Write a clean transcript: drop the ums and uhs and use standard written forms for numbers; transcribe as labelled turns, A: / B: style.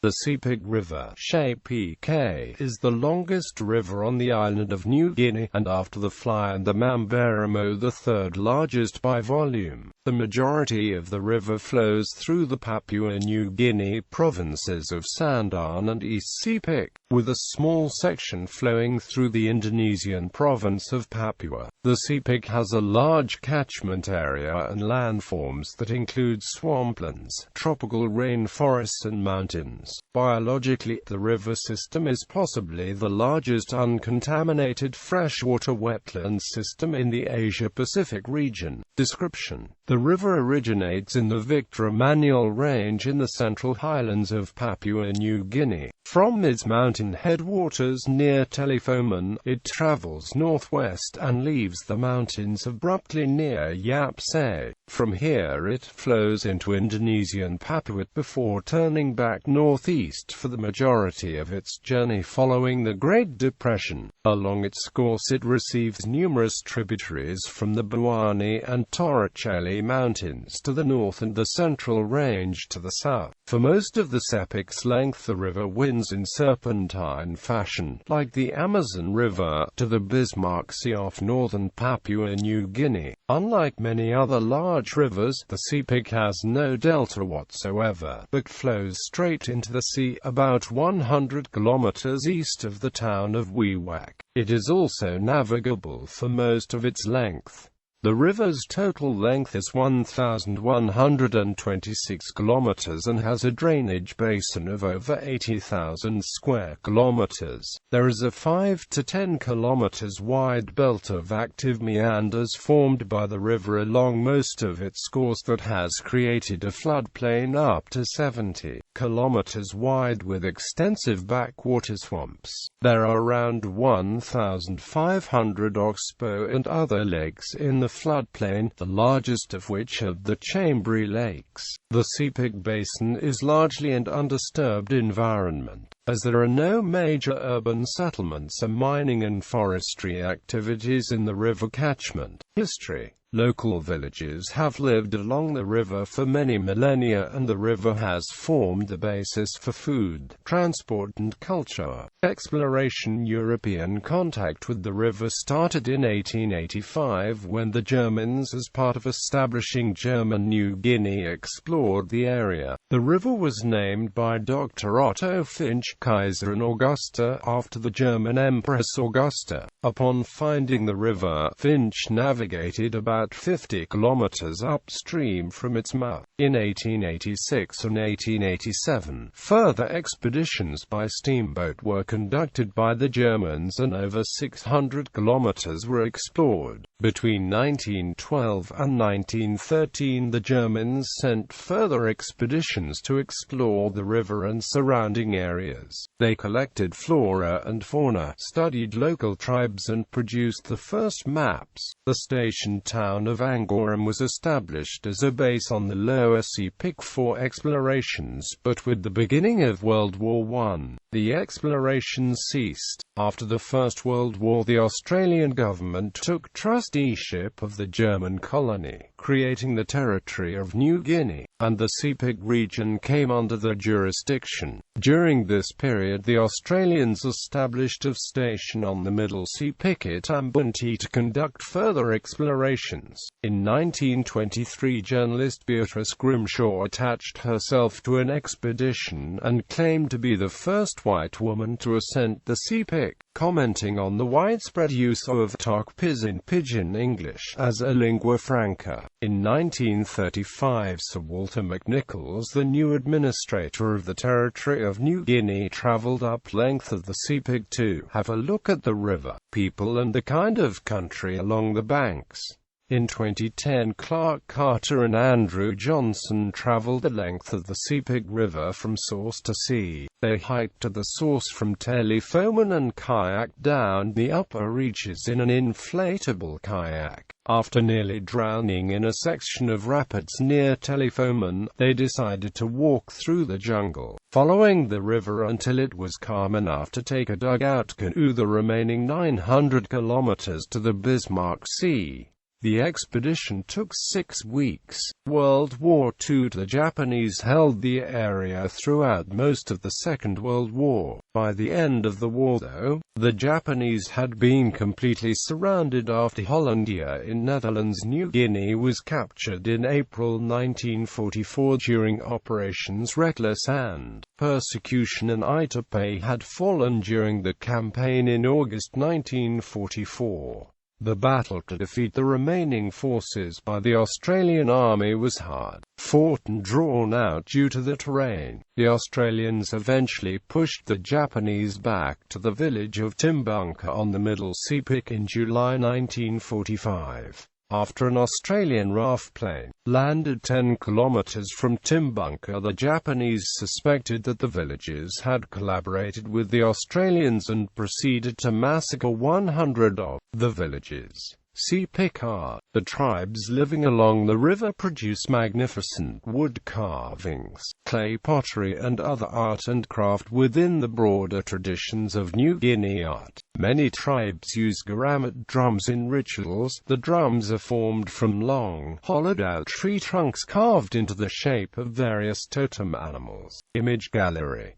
A: The Sepik River {seɪpɪk) is the longest river on the island of New Guinea, and after the Fly and the Mamberamo the third largest by volume. The majority of the river flows through the Papua New Guinea provinces of Sandaun and East Sepik, with a small section flowing through the Indonesian province of Papua. The Sepik has a large catchment area and landforms that include swamplands, tropical rainforests and mountains. Biologically, the river system is possibly the largest uncontaminated freshwater wetland system in the Asia-Pacific region. Description: the river originates in the Victor Emmanuel Range in the central highlands of Papua New Guinea. From its mountain headwaters near Telefoman, it travels northwest and leaves the mountains abruptly near ʻseɪpɪk. From here it flows into Indonesian Papua before turning back northeast for the majority of its journey following the Great Depression. Along its course it receives numerous tributaries from the Bawani and Torricelli mountains to the north and the Central Range to the south. For most of the Sepik's length the river winds in serpentine fashion, like the Amazon River, to the Bismarck Sea off northern Papua New Guinea. Unlike many other large rivers, the Sepik has no delta whatsoever, but flows straight into the sea about 100 kilometers east of the town of Wewak. It is also navigable for most of its length. The river's total length is 1,126 kilometers and has a drainage basin of over 80,000 square kilometers. There is a 5 to 10 kilometers wide belt of active meanders formed by the river along most of its course that has created a floodplain up to 70 kilometers wide with extensive backwater swamps. There are around 1,500 oxbow and other lakes in the floodplain, the largest of which are the Chambri Lakes. The Sepik Basin is largely an undisturbed environment, as there are no major urban settlements and mining and forestry activities in the river catchment. History: local villages have lived along the river for many millennia, and the river has formed the basis for food, transport and culture. Exploration: European contact with the river started in 1885 when the Germans, as part of establishing German New Guinea, explored the area. The river was named by Dr. Otto Finch, Kaiserin Augusta, after the German Empress Augusta. Upon finding the river, Finch navigated about 50 kilometers upstream from its mouth. In 1886 and 1887, further expeditions by steamboat were conducted by the Germans and over 600 kilometers were explored. Between 1912 and 1913 the Germans sent further expeditions to explore the river and surrounding areas. They collected flora and fauna, studied local tribes and produced the first maps. The station town of Angorem was established as a base on the lower Sepik for explorations, but with the beginning of World War I, the explorations ceased. After the First World War, the Australian government took trusteeship of the German colony, creating the territory of New Guinea, and the Sepik region came under their jurisdiction. During this period the Australians established a station on the Middle Sepik at Ambunti to conduct further explorations. In 1923 journalist Beatrice Grimshaw attached herself to an expedition and claimed to be the first white woman to ascend the Sepik, commenting on the widespread use of Tok-Piz in Pidgin English as a lingua franca. In 1935 Sir Walter McNichols, the new administrator of the territory of New Guinea, travelled up length of the Sepik to have a look at the river, people and the kind of country along the banks. In 2010 Clark Carter and Andrew Johnson travelled the length of the Sepik River from source to sea. They hiked to the source from Telefoman and kayaked down the upper reaches in an inflatable kayak. After nearly drowning in a section of rapids near Telefoman, they decided to walk through the jungle, following the river until it was calm enough to take a dugout canoe the remaining 900 kilometers to the Bismarck Sea. The expedition took 6 weeks. World War II. The Japanese held the area throughout most of the Second World War. By the end of the war, though, the Japanese had been completely surrounded after Hollandia in Netherlands New Guinea was captured in April 1944 during Operations Reckless and Persecution, and ʻseɪpɪk had fallen during the campaign in August 1944. The battle to defeat the remaining forces by the Australian Army was hard fought and drawn out due to the terrain. The Australians eventually pushed the Japanese back to the village of Timbunka on the Middle Sepik in July 1945. After an Australian RAF plane landed 10 kilometers from Timbunka, the Japanese suspected that the villagers had collaborated with the Australians and proceeded to massacre 100 of the villagers. Sepik are the tribes living along the river produce magnificent wood carvings, clay pottery and other art and craft within the broader traditions of New Guinea art. Many tribes use garamut drums in rituals. The drums are formed from long, hollowed-out tree trunks carved into the shape of various totem animals. Image gallery.